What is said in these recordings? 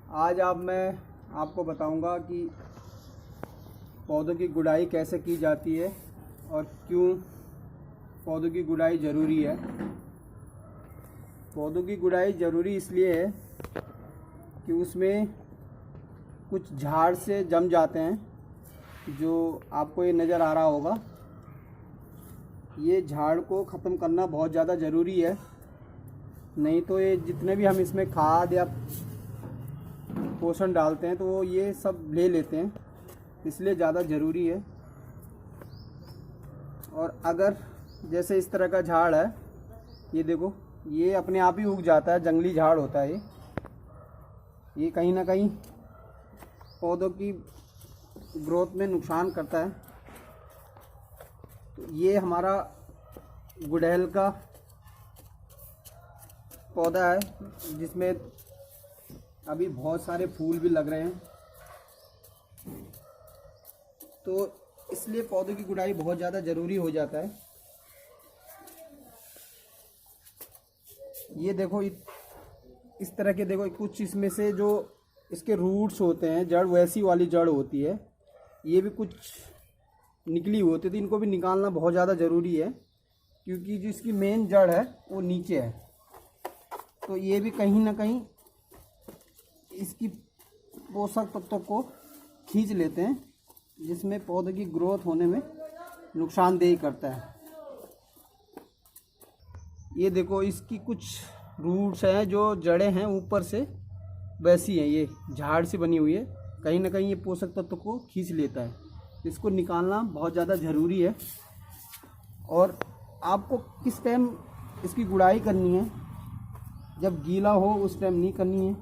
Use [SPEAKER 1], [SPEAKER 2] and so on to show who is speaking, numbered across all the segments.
[SPEAKER 1] आज मैं आपको बताऊंगा कि पौधों की गुड़ाई कैसे की जाती है और क्यों पौधों की गुड़ाई ज़रूरी है। पौधों की गुड़ाई ज़रूरी इसलिए है कि उसमें कुछ झाड़ से जम जाते हैं, जो आपको ये नज़र आ रहा होगा। ये झाड़ को ख़त्म करना बहुत ज़्यादा ज़रूरी है, नहीं तो ये जितने भी हम इसमें खाद या पोषण डालते हैं तो वो ये सब ले लेते हैं, इसलिए ज़्यादा ज़रूरी है। और अगर जैसे इस तरह का झाड़ है, ये देखो, ये अपने आप ही उग जाता है, जंगली झाड़ होता है ये कहीं ना कहीं पौधों की ग्रोथ में नुकसान करता है। तो ये हमारा गुड़हल का पौधा है, जिसमें अभी बहुत सारे फूल भी लग रहे हैं, तो इसलिए पौधों की गुड़ाई बहुत ज़्यादा ज़रूरी हो जाता है। ये देखो, इस तरह के देखो, कुछ इसमें से जो इसके रूट्स होते हैं, जड़ वैसी वाली जड़ होती है, ये भी कुछ निकली हुई होती है, तो इनको भी निकालना बहुत ज़्यादा ज़रूरी है, क्योंकि जो इसकी मेन जड़ है वो नीचे है। तो ये भी कहीं ना कहीं इसकी पोषक तत्वों को खींच लेते हैं, जिसमें पौधे की ग्रोथ होने में नुकसानदेह करता है। ये देखो, इसकी कुछ रूट्स हैं, जो जड़ें हैं ऊपर से वैसी हैं, ये झाड़ से बनी हुई है, कहीं ना कहीं ये पोषक तत्व को खींच लेता है। इसको निकालना बहुत ज़्यादा ज़रूरी है। और आपको किस टाइम इसकी गुड़ाई करनी है, जब गीला हो उस टाइम नहीं करनी है,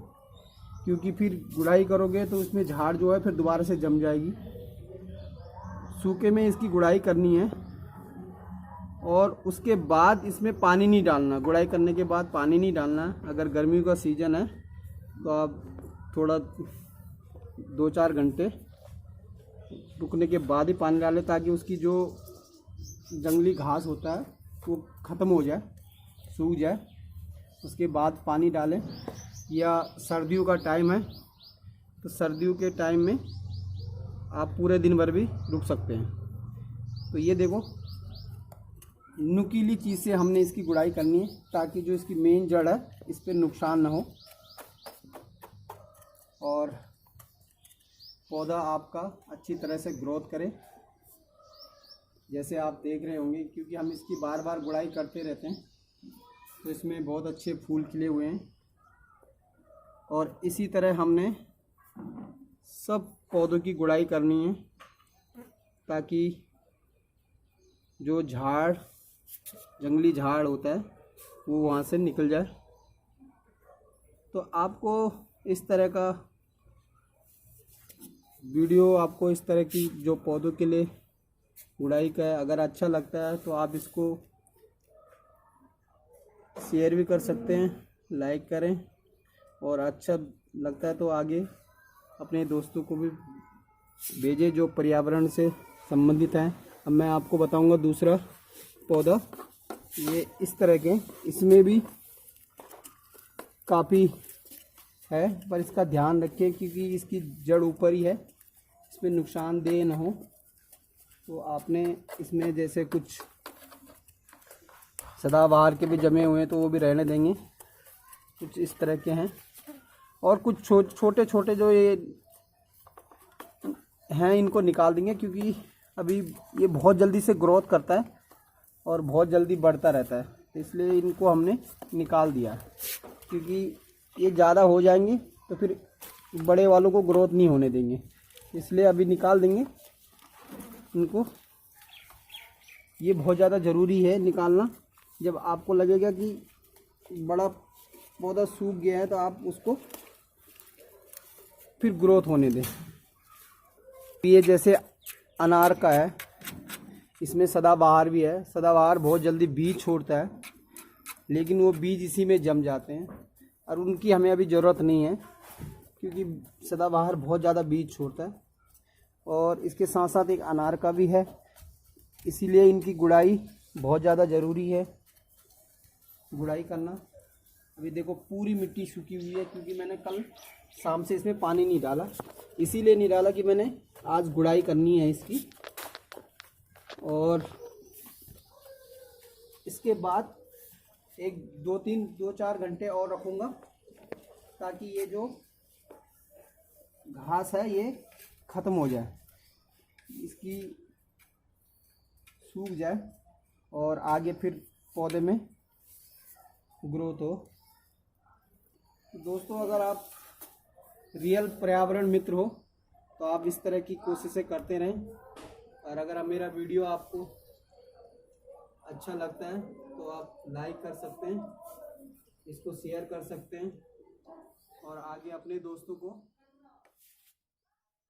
[SPEAKER 1] क्योंकि फिर गुड़ाई करोगे तो उसमें झाड़ जो है फिर दोबारा से जम जाएगी। सूखे में इसकी गुड़ाई करनी है, और उसके बाद इसमें पानी नहीं डालना। गुड़ाई करने के बाद पानी नहीं डालना। अगर गर्मी का सीज़न है तो आप थोड़ा 2-4 घंटे रुकने के बाद ही पानी डालें, ताकि उसकी जो जंगली घास होता है वो ख़त्म हो जाए, सूख जाए। उसके बाद पानी डालें। या सर्दियों का टाइम है तो सर्दियों के टाइम में आप पूरे दिन भर भी रुक सकते हैं। तो ये देखो, नुकीली चीज़ से हमने इसकी गुड़ाई करनी है, ताकि जो इसकी मेन जड़ है इस पर नुकसान ना हो और पौधा आपका अच्छी तरह से ग्रोथ करे, जैसे आप देख रहे होंगे। क्योंकि हम इसकी बार बार गुड़ाई करते रहते हैं, तो इसमें बहुत अच्छे फूल खिले हुए हैं। और इसी तरह हमने सब पौधों की गुड़ाई करनी है, ताकि जो झाड़, जंगली झाड़ होता है, वो वहाँ से निकल जाए। तो आपको इस तरह का वीडियो, आपको इस तरह की जो पौधों के लिए गुड़ाई का है, अगर अच्छा लगता है तो आप इसको शेयर भी कर सकते हैं, लाइक करें। और अच्छा लगता है तो आगे अपने दोस्तों को भी भेजें जो पर्यावरण से संबंधित हैं। अब मैं आपको बताऊंगा दूसरा पौधा। ये इस तरह के, इसमें भी काफ़ी है, पर इसका ध्यान रखें क्योंकि इसकी जड़ ऊपर ही है, इसमें नुकसानदेह न हो। तो आपने इसमें जैसे कुछ सदाबहार के भी जमे हुए हैं तो वो भी रहने देंगे, कुछ इस तरह के हैं। और कुछ छोटे छोटे जो ये हैं, इनको निकाल देंगे, क्योंकि अभी ये बहुत जल्दी से ग्रोथ करता है और बहुत जल्दी बढ़ता रहता है, तो इसलिए इनको हमने निकाल दिया। क्योंकि ये ज़्यादा हो जाएंगे तो फिर बड़े वालों को ग्रोथ नहीं होने देंगे, इसलिए अभी निकाल देंगे इनको। ये बहुत ज़्यादा ज़रूरी है निकालना। जब आपको लगेगा कि बड़ा पौधा सूख गया है तो आप उसको फिर ग्रोथ होने दें। ये जैसे अनार का है, इसमें सदाबहार भी है। सदाबहार बहुत जल्दी बीज छोड़ता है, लेकिन वो बीज इसी में जम जाते हैं, और उनकी हमें अभी ज़रूरत नहीं है, क्योंकि सदाबहार बहुत ज़्यादा बीज छोड़ता है। और इसके साथ साथ एक अनार का भी है, इसीलिए इनकी गुड़ाई बहुत ज़्यादा ज़रूरी है, गुड़ाई करना। अभी देखो पूरी मिट्टी सूखी हुई है, क्योंकि मैंने कल शाम से इसमें पानी नहीं डाला, इसीलिए नहीं डाला कि मैंने आज गुड़ाई करनी है इसकी। और इसके बाद एक 2-4 घंटे और रखूँगा, ताकि ये जो घास है ये ख़त्म हो जाए, इसकी सूख जाए और आगे फिर पौधे में ग्रोथ हो। तो दोस्तों, अगर आप रियल पर्यावरण मित्र हो तो आप इस तरह की कोशिशें करते रहें। और अगर मेरा वीडियो आपको अच्छा लगता है तो आप लाइक कर सकते हैं, इसको शेयर कर सकते हैं और आगे अपने दोस्तों को